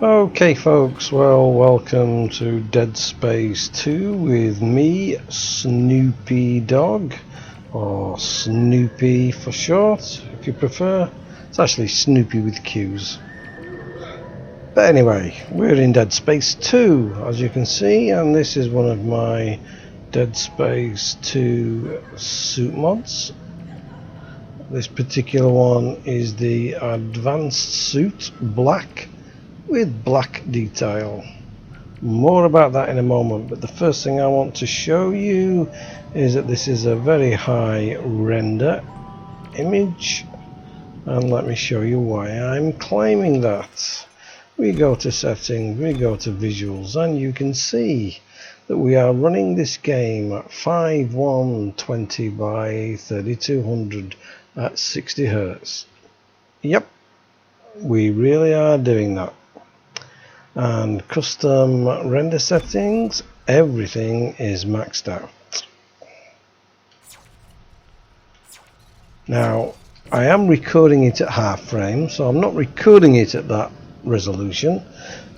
Okay folks, well, welcome to Deadspace2 with me, SnQQpyDog, or Snoopy for short, if you prefer. It's actually Snoopy with Q's. But anyway, we're in Deadspace2, as you can see, and this is one of my Deadspace2 suit mods. This particular one is the advanced suit black with black detail. More about that in a moment, but the first thing I want to show you is that this is a very high render image, and let me show you why I'm claiming that. We go to settings, we go to visuals, and you can see that we are running this game at 5120 by 3200 at 60 Hz. Yep, we really are doing that. And custom render settings, everything is maxed out. Now I am recording it at half frame, so I'm not recording it at that resolution,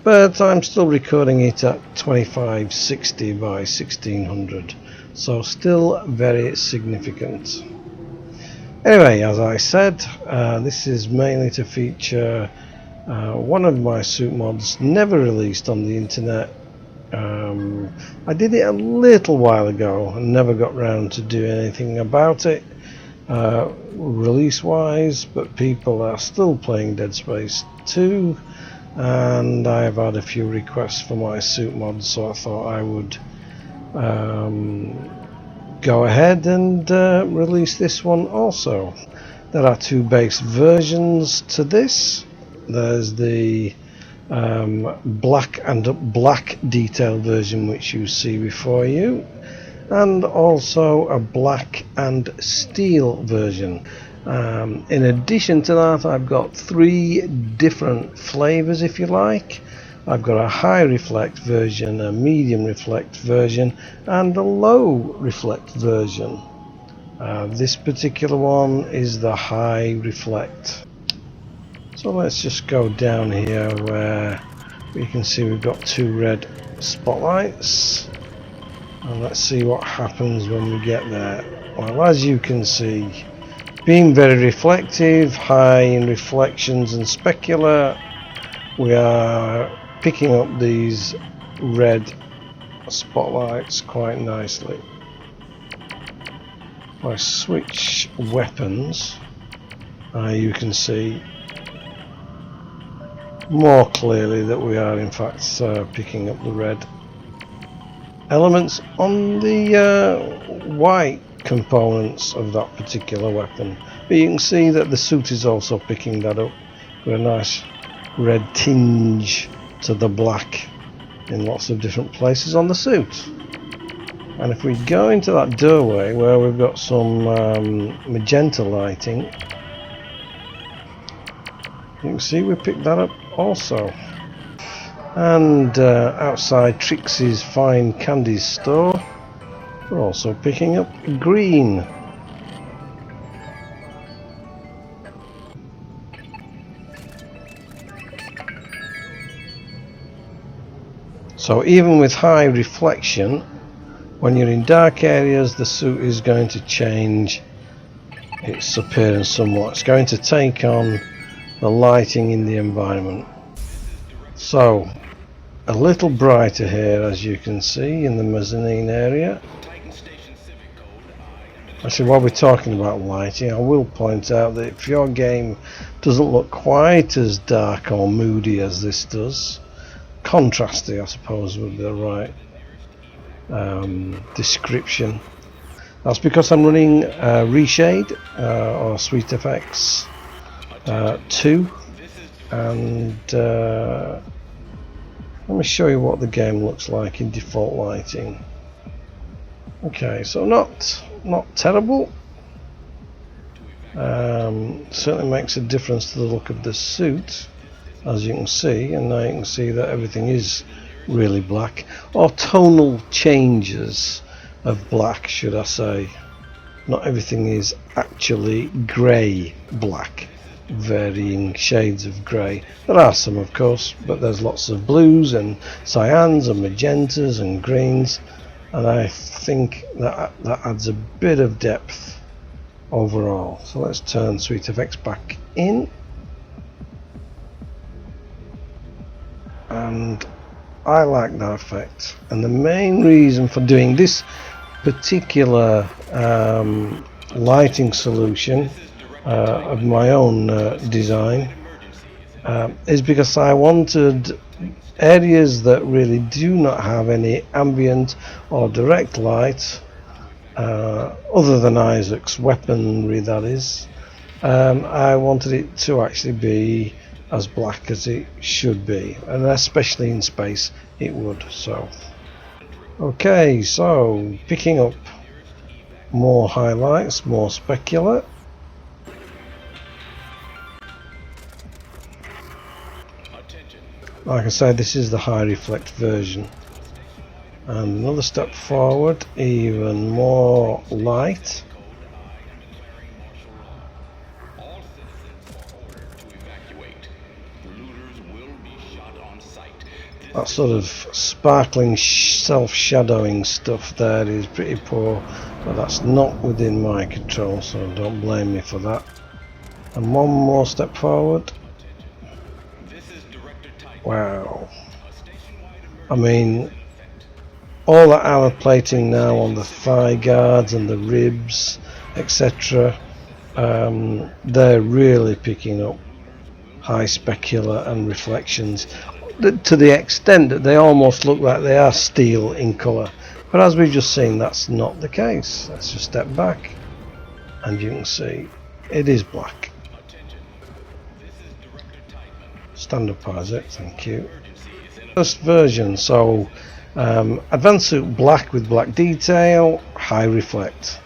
but I'm still recording it at 2560 by 1600, so still very significant. Anyway, as I said, this is mainly to feature one of my suit mods, never released on the internet. I did it a little while ago and never got round to doing anything about it release wise, but people are still playing Dead Space 2 and I have had a few requests for my suit mods, so I thought I would go ahead and release this one also. There are two base versions to this. There's the black and black detail version, which you see before you, and also a black and steel version. In addition to that, I've got three different flavors, if you like. I've got a high reflect version, a medium reflect version, and a low reflect version. This particular one is the high reflect. So let's just go down here where we can see we've got two red spotlights, and let's see what happens when we get there. Well, as you can see, being very reflective, high in reflections and specular, we are picking up these red spotlights quite nicely. If I switch weapons, you can see more clearly that we are in fact picking up the red elements on the white components of that particular weapon, but you can see that the suit is also picking that up with a nice red tinge to the black in lots of different places on the suit. And if we go into that doorway where we've got some magenta lighting, you can see we picked that up also. And outside Trixie's Fine Candies store, we're also picking up green. So even with high reflection, when you're in dark areas, the suit is going to change its appearance somewhat. It's going to take on the lighting in the environment. So a little brighter here, as you can see, in the mezzanine area. Actually, while we're talking about lighting, I will point out that if your game doesn't look quite as dark or moody as this does, contrasty I suppose would be the right description, that's because I'm running Reshade or Sweet FX 2, and let me show you what the game looks like in default lighting. Okay, so not terrible. Certainly makes a difference to the look of the suit, as you can see, and now you can see that everything is really black, or tonal changes of black, should I say. Not everything is actually grey black. varying shades of grey. There are some, of course, but there's lots of blues and cyans and magentas and greens, and I think that adds a bit of depth overall. So let's turn SweetFX back in, and I like that effect. And the main reason for doing this particular lighting solution of my own design is because I wanted areas that really do not have any ambient or direct light other than Isaac's weaponry, that is. I wanted it to actually be as black as it should be, and especially in space it would. So okay, so picking up more highlights, more specular. Like I said, this is the high reflect version, and another step forward, even more light. That sort of sparkling self-shadowing stuff there is pretty poor, but that's not within my control, so don't blame me for that. And one more step forward. Wow. I mean, all that armor plating now on the thigh guards and the ribs, etc., they're really picking up high specular and reflections, to the extent that they almost look like they are steel in colour. But as we've just seen, that's not the case. Let's just step back and you can see it is black. Stand up, Isaac, thank you. First version, so advanced suit black with black detail, high reflect.